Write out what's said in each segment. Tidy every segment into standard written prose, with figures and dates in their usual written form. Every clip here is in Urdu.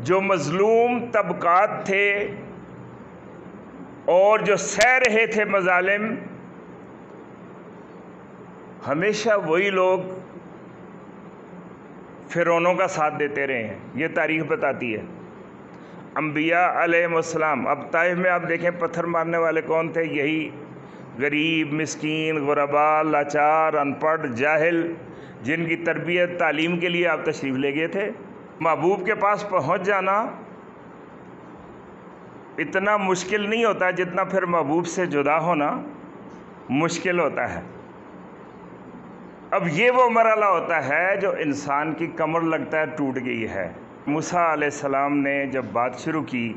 جو مظلوم طبقات تھے اور جو سہ رہے تھے مظالم، ہمیشہ وہی لوگ فرعونوں کا ساتھ دیتے رہے ہیں، یہ تاریخ بتاتی ہے۔ انبیاء علیہ السلام، اب طائف میں آپ دیکھیں پتھر مارنے والے کون تھے؟ یہی غریب، مسکین، غرباء، لاچار، ان پڑھ، جاہل، جن کی تربیت تعلیم کے لیے آپ تشریف لے گئے تھے۔ محبوب کے پاس پہنچ جانا اتنا مشکل نہیں ہوتا جتنا پھر محبوب سے جدا ہونا مشکل ہوتا ہے۔ اب یہ وہ مرحلہ ہوتا ہے جو انسان کی کمر لگتا ہے ٹوٹ گئی ہے۔ موسیٰ علیہ السلام نے جب بات شروع کی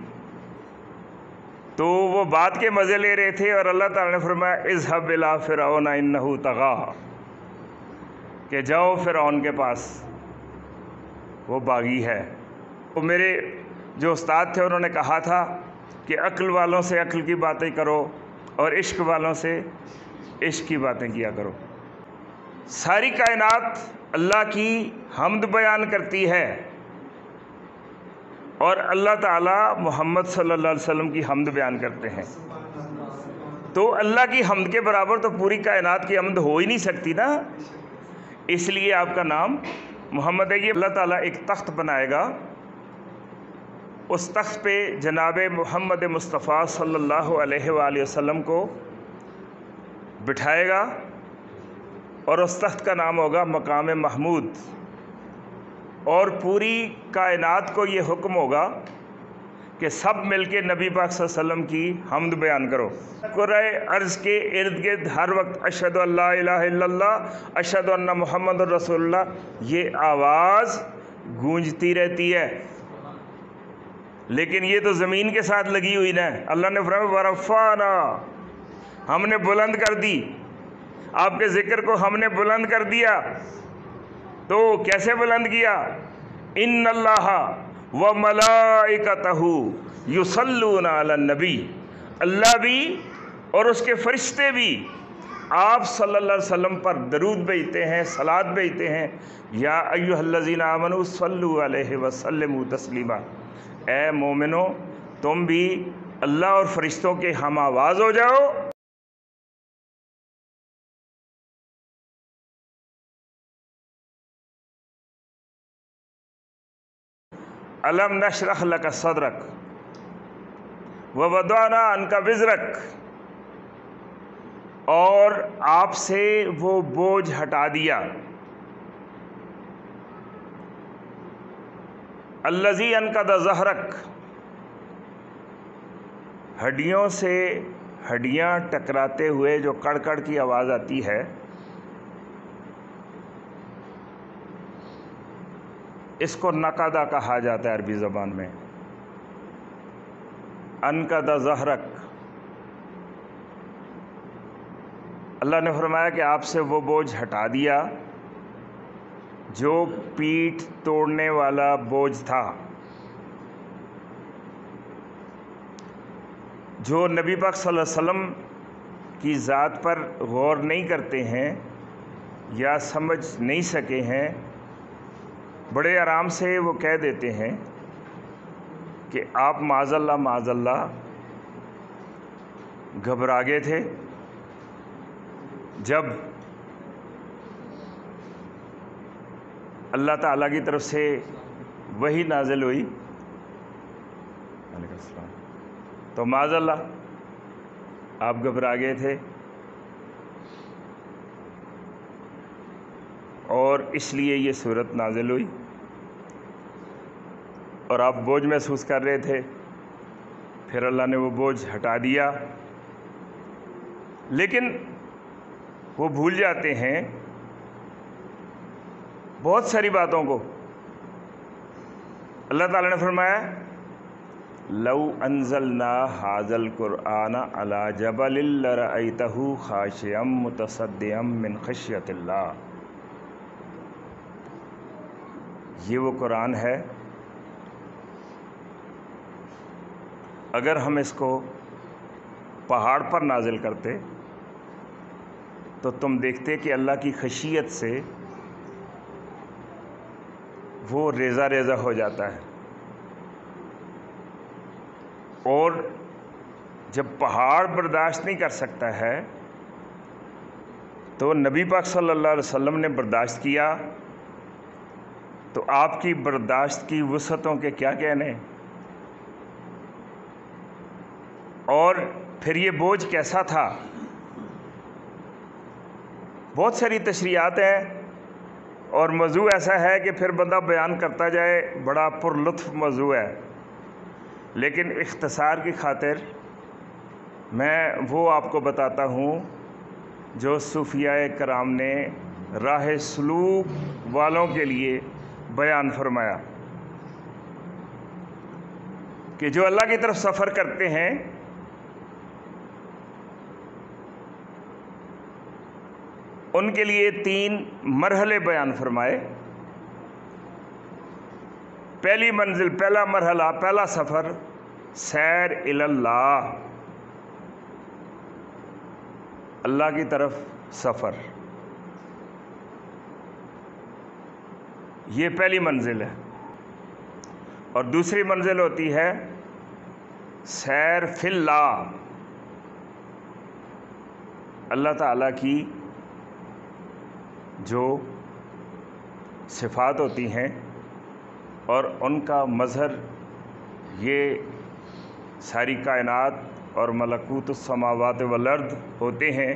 تو وہ بات کے مزے لے رہے تھے، اور اللہ تعالیٰ نے فرمایا اذهب الى فرعون انه طغى، کہ جاؤ فرعون کے پاس، وہ باغی ہے۔ وہ میرے جو استاد تھے انہوں نے کہا تھا کہ عقل والوں سے عقل کی باتیں کرو اور عشق والوں سے عشق کی باتیں کیا کرو۔ ساری کائنات اللہ کی حمد بیان کرتی ہے، اور اللہ تعالیٰ محمد صلی اللہ علیہ وسلم کی حمد بیان کرتے ہیں۔ تو اللہ کی حمد کے برابر تو پوری کائنات کی حمد ہو ہی نہیں سکتی نا، اس لیے آپ کا نام محمد ہے۔ یہ اللہ تعالیٰ ایک تخت بنائے گا، اس تخت پہ جناب محمد مصطفیٰ صلی اللہ علیہ وآلہ وسلم کو بٹھائے گا، اور اس تخت کا نام ہوگا مقام محمود، اور پوری کائنات کو یہ حکم ہوگا کہ سب مل کے نبی پاک صلی اللہ علیہ وسلم کی حمد بیان کرو۔ کرۂ ارض کے ارد گرد ہر وقت اشہد ان لا الہ الا اللہ، اشہد ان محمد رسول اللہ، یہ آواز گونجتی رہتی ہے، لیکن یہ تو زمین کے ساتھ لگی ہوئی نا۔ اللہ نے فرمایا ورفعنا، ہم نے بلند کر دی آپ کے ذکر کو، ہم نے بلند کر دیا۔ تو کیسے بلند کیا؟ ان اللہ وملائکتہ یصلون علی النبی، اللہ بھی اور اس کے فرشتے بھی آپ صلی اللہ علیہ وسلم پر درود بھیجتے ہیں، صلوات بھیجتے ہیں۔ یا ایھا الذین آمنوا صلوا علیہ وسلموا تسلیما، اے مومنو تم بھی اللہ اور فرشتوں کے ہم آواز ہو جاؤ۔ الم نشرح لک صدرک ووضعنا عنک وزرک، اور آپ سے وہ بوجھ ہٹا دیا۔ الذی انقض ظہرک، ہڈیوں سے ہڈیاں ٹکراتے ہوئے جو کڑ کڑ کی آواز آتی ہے، اس کو نقدہ کہا جاتا ہے عربی زبان میں۔ انقض ظہرک، اللہ نے فرمایا کہ آپ سے وہ بوجھ ہٹا دیا جو پیٹھ توڑنے والا بوجھ تھا۔ جو نبی پاک صلی اللہ علیہ وسلم کی ذات پر غور نہیں کرتے ہیں یا سمجھ نہیں سکے ہیں، بڑے آرام سے وہ کہہ دیتے ہیں کہ آپ معاذ اللہ گھبرا گئے تھے جب اللہ تعالیٰ کی طرف سے وحی نازل ہوئی، علیہ السلام، تو معاذ اللہ آپ گھبرا گئے تھے، اور اس لیے یہ صورت نازل ہوئی، اور آپ بوجھ محسوس کر رہے تھے، پھر اللہ نے وہ بوجھ ہٹا دیا۔ لیکن وہ بھول جاتے ہیں بہت ساری باتوں کو۔ اللہ تعالیٰ نے فرمایا لو انزلنا ھذا القرآن علی جبل لرأیتہ خاشعا متصدعا من خشیۃ اللہ، یہ وہ قرآن ہے، اگر ہم اس کو پہاڑ پر نازل کرتے تو تم دیکھتے کہ اللہ کی خشیت سے وہ ریزہ ریزہ ہو جاتا ہے۔ اور جب پہاڑ برداشت نہیں کر سکتا ہے تو نبی پاک صلی اللہ علیہ وسلم نے برداشت کیا، تو آپ کی برداشت کی وسعتوں کے کیا کہنے۔ اور پھر یہ بوجھ کیسا تھا، بہت ساری تشریحات ہیں، اور موضوع ایسا ہے کہ پھر بندہ بیان کرتا جائے، بڑا پر لطف موضوع ہے، لیکن اختصار کی خاطر میں وہ آپ کو بتاتا ہوں جو صوفیاء کرام نے راہ سلوک والوں کے لیے بیان فرمایا، کہ جو اللہ کی طرف سفر کرتے ہیں ان کے لیے 3 مرحلے بیان فرمائے۔ پہلی منزل، پہلا مرحلہ، پہلا سفر سیر الی اللہ، اللہ کی طرف سفر، یہ پہلی منزل ہے۔ اور دوسری منزل ہوتی ہے سیر فی اللہ، اللہ تعالیٰ کی جو صفات ہوتی ہیں اور ان کا مظہر یہ ساری کائنات اور ملکوت السماوات والارض ہوتے ہیں،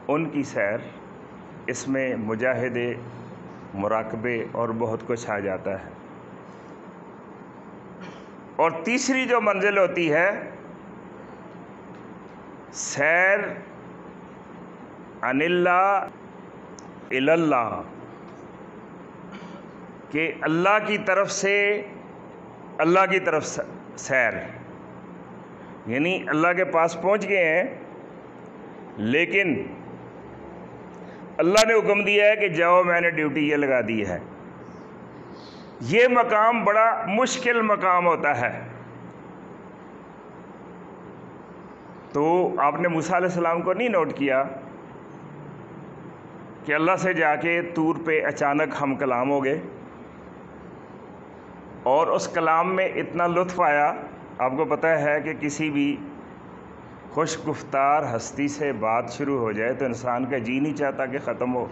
ان کی سیر، اس میں مجاہدے، مراقبے اور بہت کچھ آ جاتا ہے۔ اور تیسری جو منزل ہوتی ہے سیر عن اللہ الی اللہ، کہ اللہ کی طرف سے اللہ کی طرف سیر، یعنی اللہ کے پاس پہنچ گئے ہیں لیکن اللہ نے حکم دیا ہے کہ جاؤ، میں نے ڈیوٹی یہ لگا دی ہے۔ یہ مقام بڑا مشکل مقام ہوتا ہے۔ تو آپ نے موسیٰ علیہ السلام کو نہیں نوٹ کیا کہ اللہ سے جا کے طور پہ اچانک ہم کلام ہو گئے، اور اس کلام میں اتنا لطف آیا۔ آپ کو پتہ ہے کہ کسی بھی خوش گفتار ہستی سے بات شروع ہو جائے تو انسان کا جی نہیں چاہتا کہ ختم ہو۔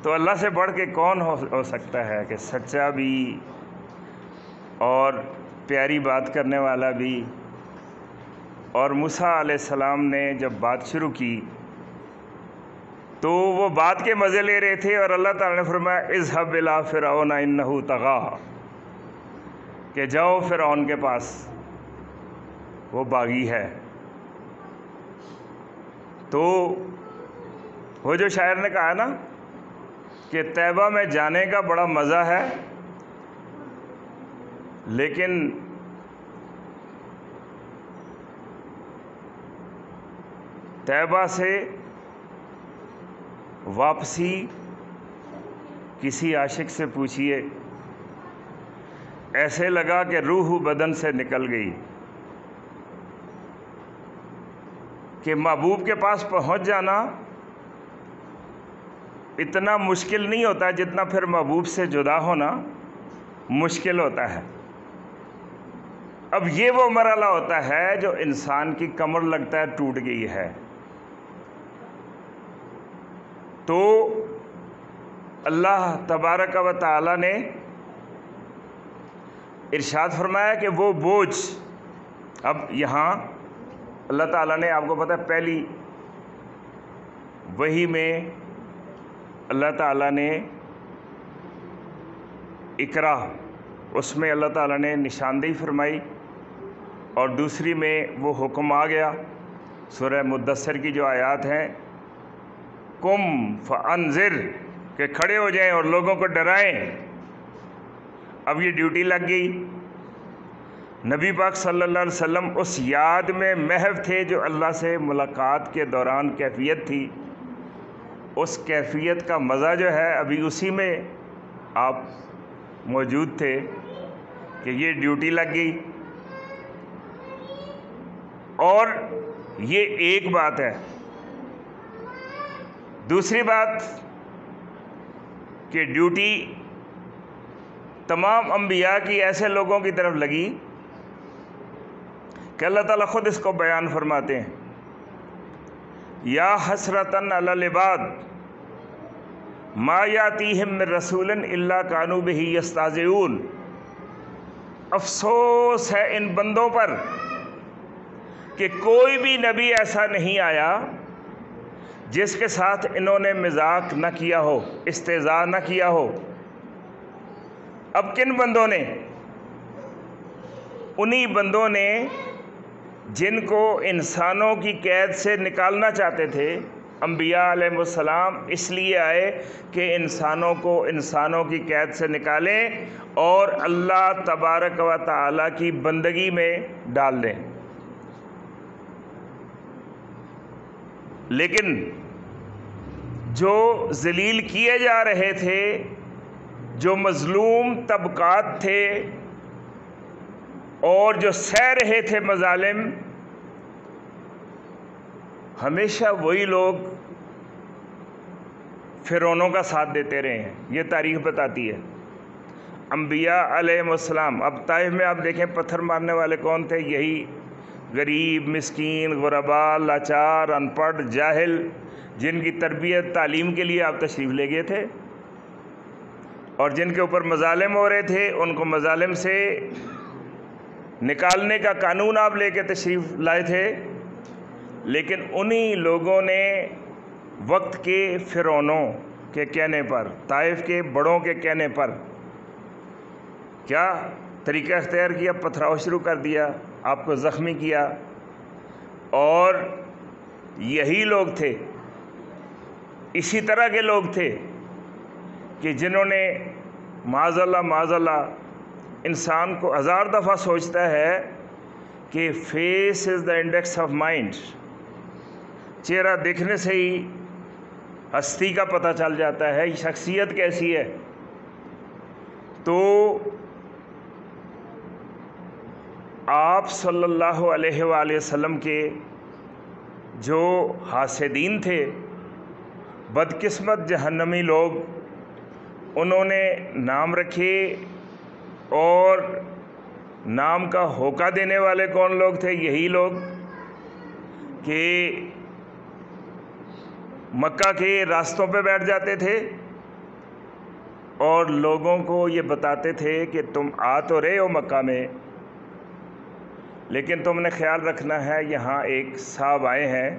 تو اللہ سے بڑھ کے کون ہو سکتا ہے کہ سچا بھی اور پیاری بات کرنے والا بھی۔ اور موسیٰ علیہ السلام نے جب بات شروع کی تو وہ بات کے مزے لے رہے تھے، اور اللہ تعالیٰ نے فرمایا اذهب إلى فرعون إنه طغى، کہ جاؤ فرعون کے پاس، وہ باغی ہے۔ تو وہ جو شاعر نے کہا نا کہ طیبہ میں جانے کا بڑا مزہ ہے، لیکن طیبہ سے واپسی کسی عاشق سے پوچھئے، ایسے لگا کہ روح بدن سے نکل گئی۔ کہ محبوب کے پاس پہنچ جانا اتنا مشکل نہیں ہوتا جتنا پھر محبوب سے جدا ہونا مشکل ہوتا ہے۔ اب یہ وہ مرحلہ ہوتا ہے جو انسان کی کمر لگتا ہے ٹوٹ گئی ہے، تو اللہ تبارک و تعالی نے ارشاد فرمایا کہ وہ بوجھ، اب یہاں اللہ تعالیٰ نے، آپ کو پتہ ہے پہلی وحی میں اللہ تعالیٰ نے اقرا، اس میں اللہ تعالیٰ نے نشاندہی فرمائی، اور دوسری میں وہ حکم آ گیا سورہ مدثر کی جو آیات ہیں، قم فانذر، کہ کھڑے ہو جائیں اور لوگوں کو ڈرائیں۔ اب یہ ڈیوٹی لگ گئی۔ نبی پاک صلی اللہ علیہ وسلم اس یاد میں محو تھے جو اللہ سے ملاقات کے دوران کیفیت تھی، اس کیفیت کا مزہ جو ہے ابھی اسی میں آپ موجود تھے کہ یہ ڈیوٹی لگ گئی۔ اور یہ ایک بات ہے۔ دوسری بات کہ ڈیوٹی تمام انبیاء کی ایسے لوگوں کی طرف لگی کہ اللہ تعالیٰ خود اس کو بیان فرماتے ہیں، یا حسرتن علی العباد ما یاتیہم من رسول الا کانوا بہ یستہزئون، افسوس ہے ان بندوں پر کہ کوئی بھی نبی ایسا نہیں آیا جس کے ساتھ انہوں نے مذاق نہ کیا ہو، استہزاء نہ کیا ہو۔ اب کن بندوں نے؟ انہی بندوں نے جن کو انسانوں کی قید سے نکالنا چاہتے تھے۔ انبیاء علیہ السلام اس لیے آئے کہ انسانوں کو انسانوں کی قید سے نکالیں اور اللہ تبارک و تعالیٰ کی بندگی میں ڈال دیں۔ لیکن جو ذلیل کیے جا رہے تھے، جو مظلوم طبقات تھے اور جو سہ رہے تھے مظالم، ہمیشہ وہی لوگ فرعونوں کا ساتھ دیتے رہے ہیں، یہ تاریخ بتاتی ہے۔ انبیاء علیہ السلام، اب طائف میں آپ دیکھیں پتھر مارنے والے کون تھے؟ یہی غریب، مسکین، غرباء، لاچار، ان پڑھ، جاہل، جن کی تربیت تعلیم کے لیے آپ تشریف لے گئے تھے، اور جن کے اوپر مظالم ہو رہے تھے ان کو مظالم سے نکالنے کا قانون آپ لے کے تشریف لائے تھے۔ لیکن انہی لوگوں نے وقت کے فرعونوں کے کہنے پر، طائف کے بڑوں کے کہنے پر کیا طریقہ اختیار کیا؟ پتھراؤ شروع کر دیا، آپ کو زخمی کیا۔ اور یہی لوگ تھے، اسی طرح کے لوگ تھے کہ جنہوں نے معاذ اللہ انسان کو ہزار دفعہ سوچتا ہے کہ face is the index of mind, چہرہ دیکھنے سے ہی ہستی کا پتہ چل جاتا ہے شخصیت کیسی ہے۔ تو آپ صلی اللہ علیہ وآلہ وسلم کے جو حاسدین تھے، بدقسمت جہنمی لوگ، انہوں نے نام رکھے، اور نام کا ہوکا دینے والے کون لوگ تھے؟ یہی لوگ کہ مکہ کے راستوں پہ بیٹھ جاتے تھے اور لوگوں کو یہ بتاتے تھے کہ تم آ تو رہے ہو مکہ میں، لیکن تم نے خیال رکھنا ہے یہاں ایک صاحب آئے ہیں،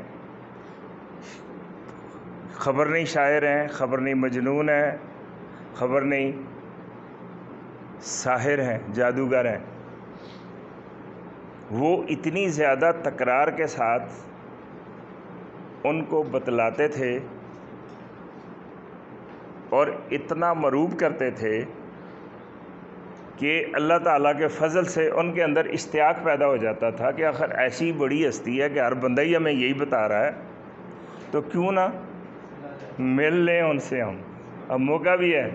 خبر نہیں شاعر ہیں، خبر نہیں مجنون ہیں، خبر نہیں ساحر ہیں، جادوگر ہیں۔ وہ اتنی زیادہ تکرار کے ساتھ ان کو بتلاتے تھے اور اتنا مروب کرتے تھے کہ اللہ تعالیٰ کے فضل سے ان کے اندر اشتیاق پیدا ہو جاتا تھا کہ آخر ایسی بڑی ہستی ہے کہ ہر بندہ ہی ہمیں یہی بتا رہا ہے، تو کیوں نہ مل لیں ان سے ہم، اب موقع بھی ہے۔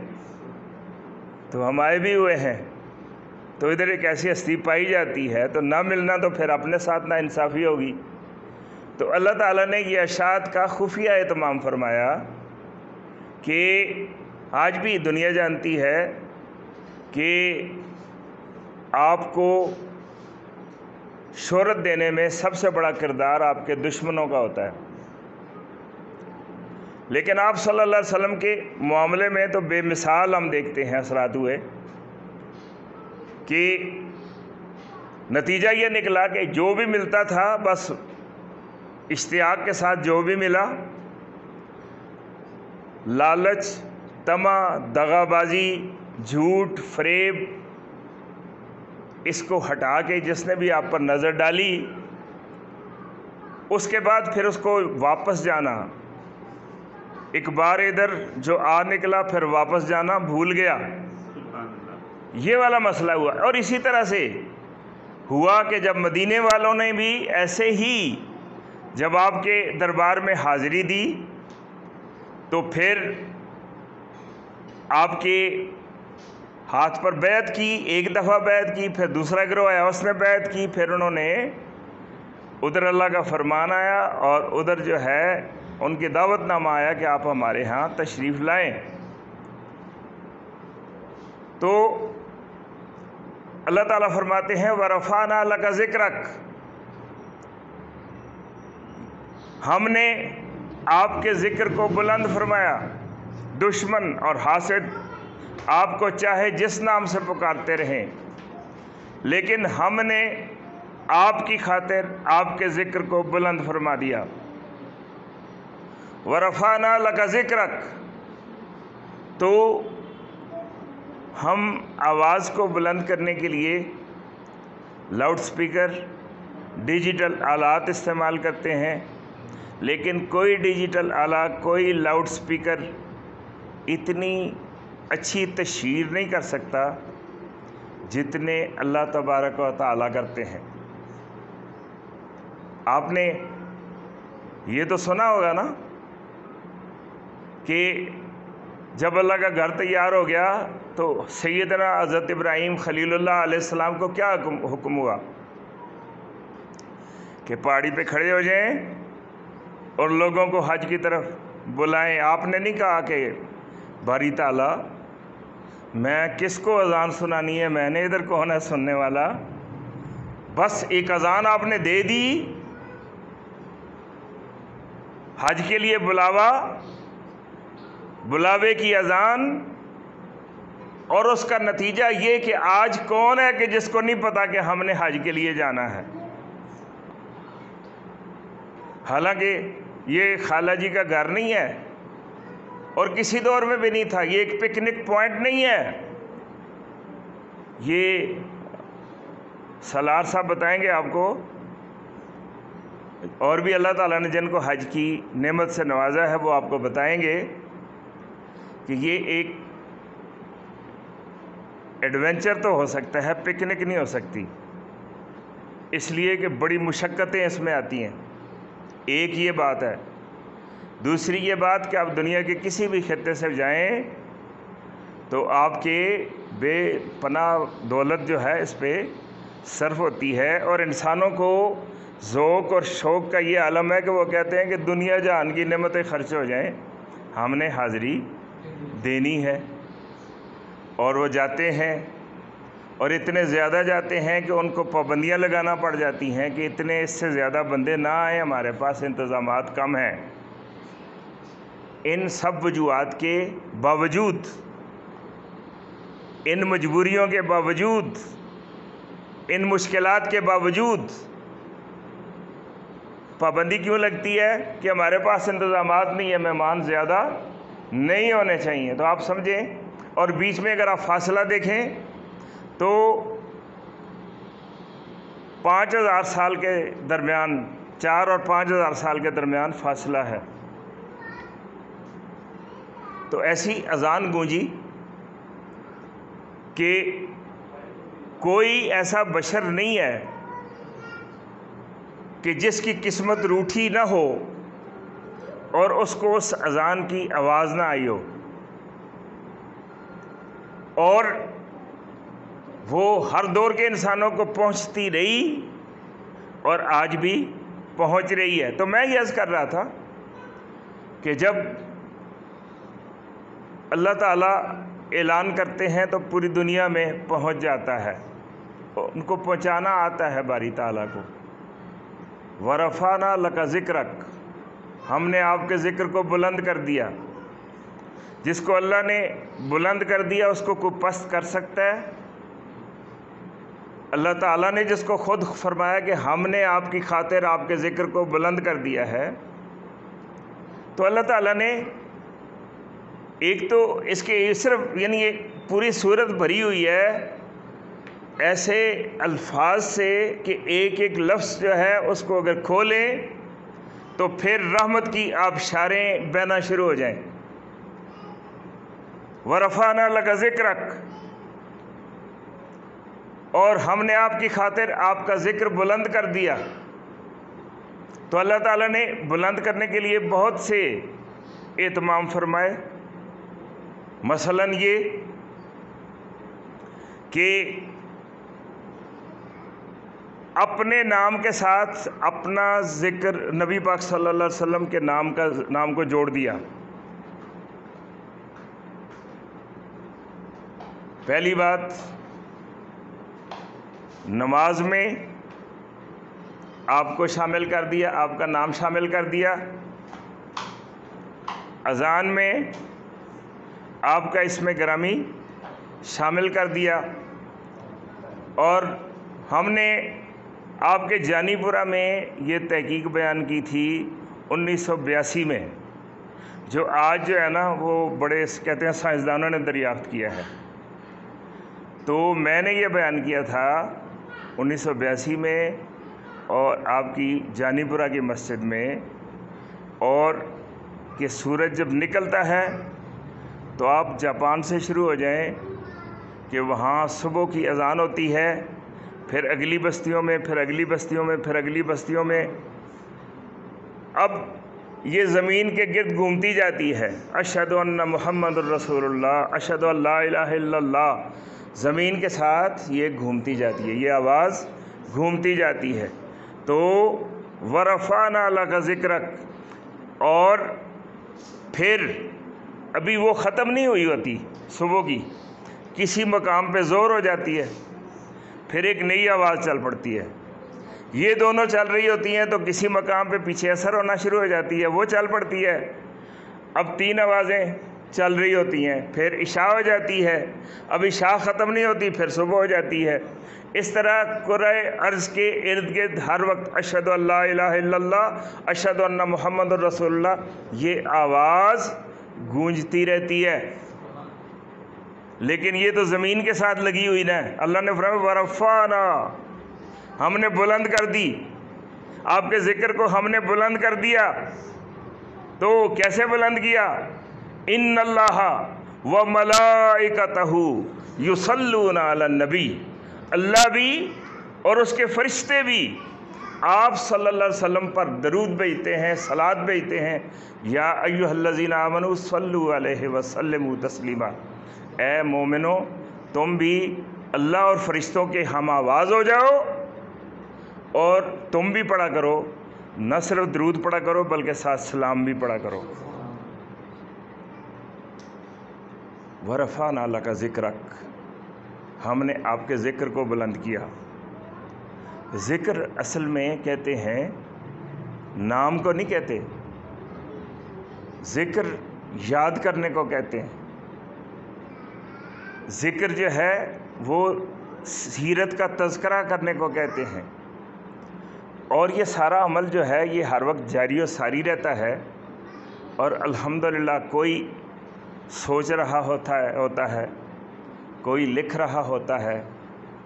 تو ہم آئے بھی ہوئے ہیں، تو ادھر ایک ایسی ہستی پائی جاتی ہے، تو نہ ملنا تو پھر اپنے ساتھ نا انصافی ہوگی۔ تو اللہ تعالیٰ نے یہ اشاعت کا خفیہ اہتمام فرمایا کہ آج بھی دنیا جانتی ہے کہ آپ کو شہرت دینے میں سب سے بڑا کردار آپ کے دشمنوں کا ہوتا ہے، لیکن آپ صلی اللہ علیہ وسلم کے معاملے میں تو بے مثال ہم دیکھتے ہیں اثرات ہوئے کہ نتیجہ یہ نکلا کہ جو بھی ملتا تھا بس اشتیاق کے ساتھ جو بھی ملا، لالچ، طمع، دغا بازی، جھوٹ، فریب، اس کو ہٹا کے جس نے بھی آپ پر نظر ڈالی، اس کے بعد پھر اس کو واپس جانا، ایک بار ادھر جو آ نکلا پھر واپس جانا بھول گیا، یہ والا مسئلہ ہوا۔ اور اسی طرح سے ہوا کہ جب مدینے والوں نے بھی ایسے ہی جب آپ کے دربار میں حاضری دی تو پھر آپ کے ہاتھ پر بیعت کی، ایک دفعہ بیعت کی، پھر دوسرا گروہ آیا اس نے بیعت کی، پھر انہوں نے ادھر اللہ کا فرمان آیا اور ادھر جو ہے ان کی دعوت نامہ آیا کہ آپ ہمارے ہاں تشریف لائیں۔ تو اللہ تعالیٰ فرماتے ہیں وَرَفَعْنَا لَكَ ذِكْرَكَ، ہم نے آپ کے ذکر کو بلند فرمایا، دشمن اور حاسد آپ کو چاہے جس نام سے پکارتے رہیں، لیکن ہم نے آپ کی خاطر آپ کے ذکر کو بلند فرما دیا۔ وَرَفَعْنَا لَكَ ذِكْرَكَ، تو ہم آواز کو بلند کرنے کے لیے لاؤڈ سپیکر، ڈیجیٹل آلات استعمال کرتے ہیں، لیکن کوئی ڈیجیٹل آلہ، کوئی لاؤڈ سپیکر اتنی اچھی تشہیر نہیں کر سکتا جتنے اللہ تبارک و تعالیٰ کرتے ہیں۔ آپ نے یہ تو سنا ہوگا نا کہ جب اللہ کا گھر تیار ہو گیا تو سیدنا حضرت ابراہیم خلیل اللہ علیہ السلام کو کیا حکم ہوا کہ پہاڑی پہ کھڑے ہو جائیں اور لوگوں کو حج کی طرف بلائیں۔ آپ نے نہیں کہا کہ باری تعالیٰ میں کس کو اذان سنانی ہے، میں نے ادھر کون ہے سننے والا، بس ایک اذان آپ نے دے دی، حج کے لیے بلاوا، بلاوے کی اذان، اور اس کا نتیجہ یہ کہ آج کون ہے کہ جس کو نہیں پتا کہ ہم نے حج کے لیے جانا ہے۔ حالانکہ یہ خالہ جی کا گھر نہیں ہے اور کسی دور میں بھی نہیں تھا، یہ ایک پکنک پوائنٹ نہیں ہے۔ یہ سالار صاحب بتائیں گے آپ کو، اور بھی اللہ تعالیٰ نے جن کو حج کی نعمت سے نوازا ہے وہ آپ کو بتائیں گے کہ یہ ایک ایڈونچر تو ہو سکتا ہے، پکنک نہیں ہو سکتی، اس لیے کہ بڑی مشقتیں اس میں آتی ہیں۔ ایک یہ بات ہے، دوسری یہ بات کہ آپ دنیا کے کسی بھی خطے سے جائیں تو آپ کے بے پناہ دولت جو ہے اس پہ صرف ہوتی ہے، اور انسانوں کو ذوق اور شوق کا یہ عالم ہے کہ وہ کہتے ہیں کہ دنیا جہان کی نعمتیں خرچ ہو جائیں، ہم نے حاضری دینی ہے، اور وہ جاتے ہیں اور اتنے زیادہ جاتے ہیں کہ ان کو پابندیاں لگانا پڑ جاتی ہیں کہ اتنے اس سے زیادہ بندے نہ آئیں، ہمارے پاس انتظامات کم ہیں۔ ان سب وجوہات کے باوجود، ان مجبوریوں کے باوجود، ان مشکلات کے باوجود پابندی کیوں لگتی ہے کہ ہمارے پاس انتظامات نہیں ہے، مہمان زیادہ نہیں ہونے چاہیے۔ تو آپ سمجھیں، اور بیچ میں اگر آپ فاصلہ دیکھیں تو 5000 سال کے درمیان، 4 اور 5000 سال کے درمیان فاصلہ ہے۔ تو ایسی اذان گونجی کہ کوئی ایسا بشر نہیں ہے کہ جس کی قسمت روٹھی نہ ہو اور اس کو اس اذان کی آواز نہ آئی ہو، اور وہ ہر دور کے انسانوں کو پہنچتی رہی اور آج بھی پہنچ رہی ہے۔ تو میں یہ عرض کر رہا تھا کہ جب اللہ تعالیٰ اعلان کرتے ہیں تو پوری دنیا میں پہنچ جاتا ہے، ان کو پہنچانا آتا ہے باری تعالیٰ کو۔ وَرَفَعْنَا لَكَ ذِكْرَكَ، ہم نے آپ کے ذکر کو بلند کر دیا۔ جس کو اللہ نے بلند کر دیا اس کو کوئی پست کر سکتا ہے؟ اللہ تعالیٰ نے جس کو خود فرمایا کہ ہم نے آپ کی خاطر آپ کے ذکر کو بلند کر دیا ہے، تو اللہ تعالیٰ نے ایک تو اس کے صرف یعنی ایک پوری صورت بھری ہوئی ہے ایسے الفاظ سے کہ ایک ایک لفظ جو ہے اس کو اگر کھولیں تو پھر رحمت کی آبشاریں بہنا شروع ہو جائیں۔ وَرَفَعْنَا لَكَ ذِكْرَكَ، اور ہم نے آپ کی خاطر آپ کا ذکر بلند کر دیا۔ تو اللہ تعالیٰ نے بلند کرنے کے لیے بہت سے اہتمام فرمائے، مثلاً یہ کہ اپنے نام کے ساتھ اپنا ذکر نبی پاک صلی اللہ علیہ وسلم کے نام کو جوڑ دیا۔ پہلی بات، نماز میں آپ کو شامل کر دیا، آپ کا نام شامل کر دیا، اذان میں آپ کا اسم گرامی شامل کر دیا، اور ہم نے آپ کے جانی پورہ میں یہ تحقیق بیان کی تھی 1982 میں، جو آج جو ہے نا وہ بڑے کہتے ہیں سائنسدانوں نے دریافت کیا ہے۔ تو میں نے یہ بیان کیا تھا 1982 میں، اور آپ کی جانی پورہ کی مسجد میں، اور کہ سورج جب نکلتا ہے تو آپ جاپان سے شروع ہو جائیں کہ وہاں صبح کی اذان ہوتی ہے، پھر اگلی بستیوں میں، پھر اگلی بستیوں میں، پھر اگلی بستیوں میں، اب یہ زمین کے گرد گھومتی جاتی ہے، اشہد ان محمد الرسول اللہ، اشہد ان لا الہ الا اللہ، زمین کے ساتھ یہ گھومتی جاتی ہے، یہ آواز گھومتی جاتی ہے۔ تو ورفعنا لک ذکرک، اور پھر ابھی وہ ختم نہیں ہوئی ہوتی صبح کی، کسی مقام پہ زور ہو جاتی ہے، پھر ایک نئی آواز چل پڑتی ہے، یہ دونوں چل رہی ہوتی ہیں تو کسی مقام پہ پیچھے اثر ہونا شروع ہو جاتی ہے، وہ چل پڑتی ہے، اب 3 آوازیں چل رہی ہوتی ہیں، پھر عشاء ہو جاتی ہے، اب عشاء ختم نہیں ہوتی، پھر صبح ہو جاتی ہے۔ اس طرح کرۂ ارض کے ارد گرد ہر وقت اشہد ان لا الہ الا اللہ، اشہد ان محمد الرسول اللہ، یہ آواز گونجتی رہتی ہے۔ لیکن یہ تو زمین کے ساتھ لگی ہوئی نا، اللہ نے فرمایا ورفعنا، ہم نے بلند کر دی آپ کے ذکر کو، ہم نے بلند کر دیا۔ تو کیسے بلند کیا؟ ان اللہ وملائکتہ یصلون علی النبی، اللہ بھی اور اس کے فرشتے بھی آپ صلی اللہ علیہ وسلم پر درود بھیجتے ہیں، صلوات بھیجتے ہیں۔ یا ایھا الذین آمنوا صلوا علیہ وسلموا تسلیما، اے مومنو تم بھی اللہ اور فرشتوں کے ہم آواز ہو جاؤ، اور تم بھی پڑھا کرو، نہ صرف درود پڑھا کرو بلکہ ساتھ سلام بھی پڑھا کرو۔ ورفعنا لک ذکرک، ہم نے آپ کے ذکر کو بلند کیا۔ ذکر اصل میں کہتے ہیں، نام کو نہیں کہتے، ذکر یاد کرنے کو کہتے ہیں۔ ذکر جو ہے وہ سیرت کا تذکرہ کرنے کو کہتے ہیں، اور یہ سارا عمل جو ہے یہ ہر وقت جاری و ساری رہتا ہے، اور الحمدللہ کوئی سوچ رہا ہوتا ہے، کوئی لکھ رہا ہوتا ہے،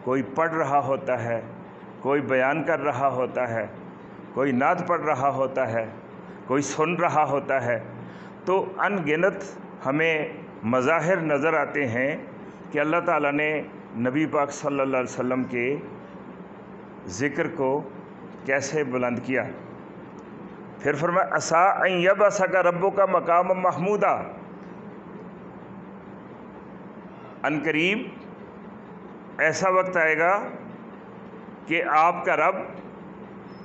کوئی پڑھ رہا ہوتا ہے، کوئی بیان کر رہا ہوتا ہے، کوئی نعت پڑھ رہا ہوتا ہے، کوئی سن رہا ہوتا ہے۔ تو ان گنت ہمیں مظاہر نظر آتے ہیں کہ اللہ تعالیٰ نے نبی پاک صلی اللہ علیہ وسلم کے ذکر کو کیسے بلند کیا۔ پھر فرمایا عسیٰ ان یبعثک ربک مقاما محمودا، ان قریب ایسا وقت آئے گا کہ آپ کا رب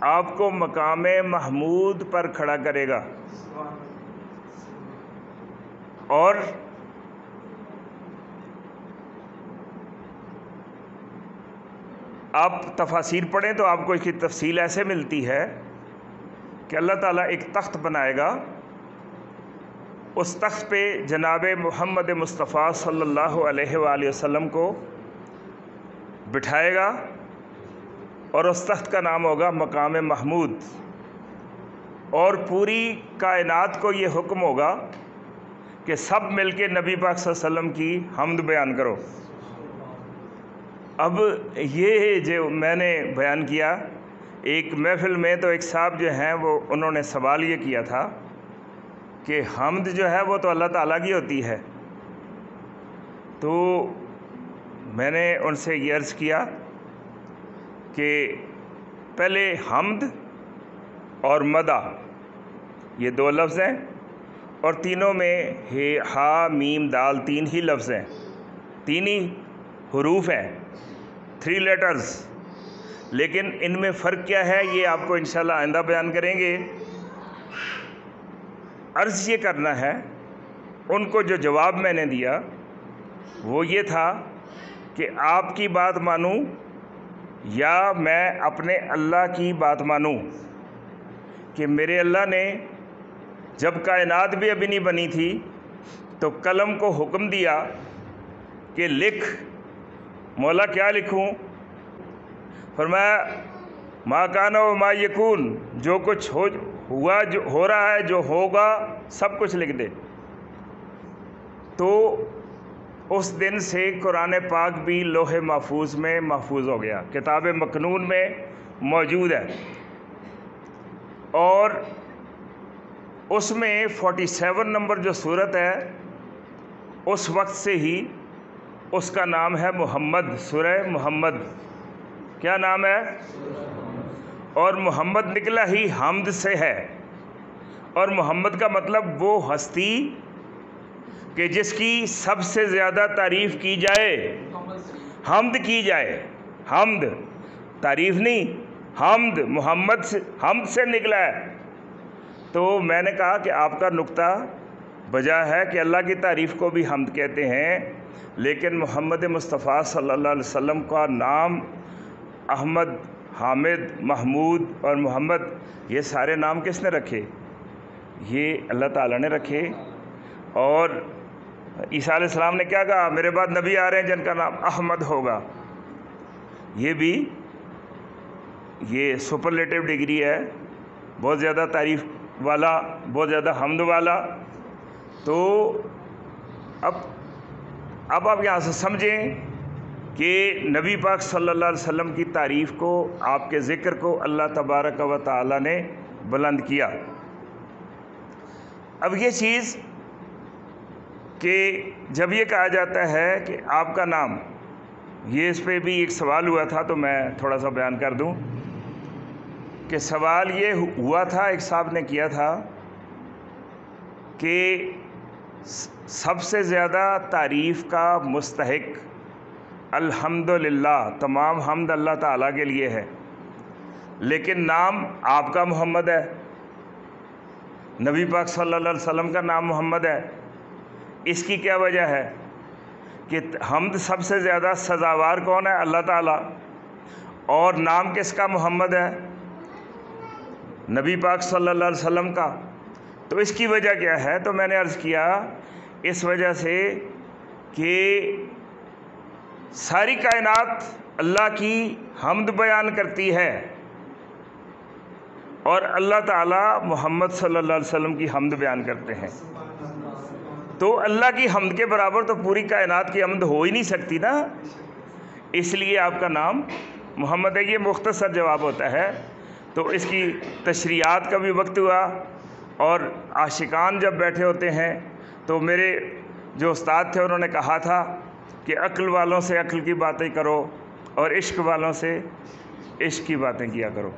آپ کو مقام محمود پر کھڑا کرے گا۔ اور آپ تفاسیر پڑھیں تو آپ کو اس کی تفصیل ایسے ملتی ہے کہ اللہ تعالیٰ ایک تخت بنائے گا، اس تخت پہ جناب محمد مصطفیٰ صلی اللہ علیہ وآلہ وسلم کو بٹھائے گا، اور اس تخت کا نام ہوگا مقام محمود، اور پوری کائنات کو یہ حکم ہوگا کہ سب مل کے نبی پاک صلی اللہ علیہ وسلم کی حمد بیان کرو۔ اب یہ جو میں نے بیان کیا ایک محفل میں، تو ایک صاحب جو ہیں وہ انہوں نے سوال یہ کیا تھا کہ حمد جو ہے وہ تو اللہ تعالیٰ کی ہوتی ہے، تو میں نے ان سے یہ عرض کیا کہ پہلے حمد اور مدح یہ 2 لفظ ہیں، اور تینوں میں ہا میم دال 3 ہی لفظ ہیں، 3 ہی حروف ہیں، 3 لیٹرز، لیکن ان میں فرق کیا ہے یہ آپ کو انشاءاللہ آئندہ بیان کریں گے۔ عرض یہ کرنا ہے، ان کو جو جواب میں نے دیا وہ یہ تھا کہ آپ کی بات مانوں یا میں اپنے اللہ کی بات مانوں کہ میرے اللہ نے جب کائنات بھی ابھی نہیں بنی تھی تو قلم کو حکم دیا کہ لکھ۔ مولا کیا لکھوں؟ فرمایا ما کان و ما یکون، جو کچھ ہوا، جو ہو رہا ہے، جو ہوگا، سب کچھ لکھ دے۔ تو اس دن سے قرآن پاک بھی لوح محفوظ میں محفوظ ہو گیا، کتاب مکنون میں موجود ہے، اور اس میں 47 نمبر جو صورت ہے اس وقت سے ہی اس کا نام ہے محمد، سورہ محمد۔ کیا نام ہے؟ اور محمد نکلا ہی حمد سے ہے، اور محمد کا مطلب وہ ہستی کہ جس کی سب سے زیادہ تعریف کی جائے، حمد کی جائے۔ حمد، تعریف نہیں، حمد، محمد سے، حمد سے نکلا ہے۔ تو میں نے کہا کہ آپ کا نقطہ بجا ہے کہ اللہ کی تعریف کو بھی حمد کہتے ہیں، لیکن محمد مصطفیٰ صلی اللہ علیہ وسلم کا نام احمد، حامد، محمود اور محمد، یہ سارے نام کس نے رکھے؟ یہ اللہ تعالیٰ نے رکھے۔ اور عیسیٰ علیہ السلام نے کیا کہا؟ میرے بعد نبی آ رہے ہیں جن کا نام احمد ہوگا۔ یہ بھی یہ سپرلیٹو ڈگری ہے، بہت زیادہ تعریف والا، بہت زیادہ حمد والا۔ تو اب آپ یہاں سے سمجھیں کہ نبی پاک صلی اللہ علیہ وسلم کی تعریف کو، آپ کے ذکر کو اللہ تبارک و تعالی نے بلند کیا۔ اب یہ چیز کہ جب یہ کہا جاتا ہے کہ آپ کا نام، یہ اس پہ بھی ایک سوال ہوا تھا تو میں تھوڑا سا بیان کر دوں کہ سوال یہ ہوا تھا، ایک صاحب نے کیا تھا کہ سب سے زیادہ تعریف کا مستحق الحمدللہ، تمام حمد اللہ تعالیٰ کے لیے ہے، لیکن نام آپ کا محمد ہے، نبی پاک صلی اللہ علیہ وسلم کا نام محمد ہے۔ اس کی کیا وجہ ہے کہ حمد سب سے زیادہ سزاوار کون ہے؟ اللہ تعالیٰ، اور نام کس کا؟ محمد ہے، نبی پاک صلی اللہ علیہ وسلم کا۔ تو اس کی وجہ کیا ہے؟ تو میں نے عرض کیا اس وجہ سے کہ ساری کائنات اللہ کی حمد بیان کرتی ہے، اور اللہ تعالیٰ محمد صلی اللہ علیہ وسلم کی حمد بیان کرتے ہیں۔ تو اللہ کی حمد کے برابر تو پوری کائنات کی حمد ہو ہی نہیں سکتی نا، اس لیے آپ کا نام محمد ہے۔ یہ مختصر جواب ہوتا ہے۔ تو اس کی تشریحات کا بھی وقت ہوا، اور عاشقان جب بیٹھے ہوتے ہیں تو میرے جو استاد تھے انہوں نے کہا تھا کہ عقل والوں سے عقل کی باتیں کرو اور عشق والوں سے عشق کی باتیں کیا کرو۔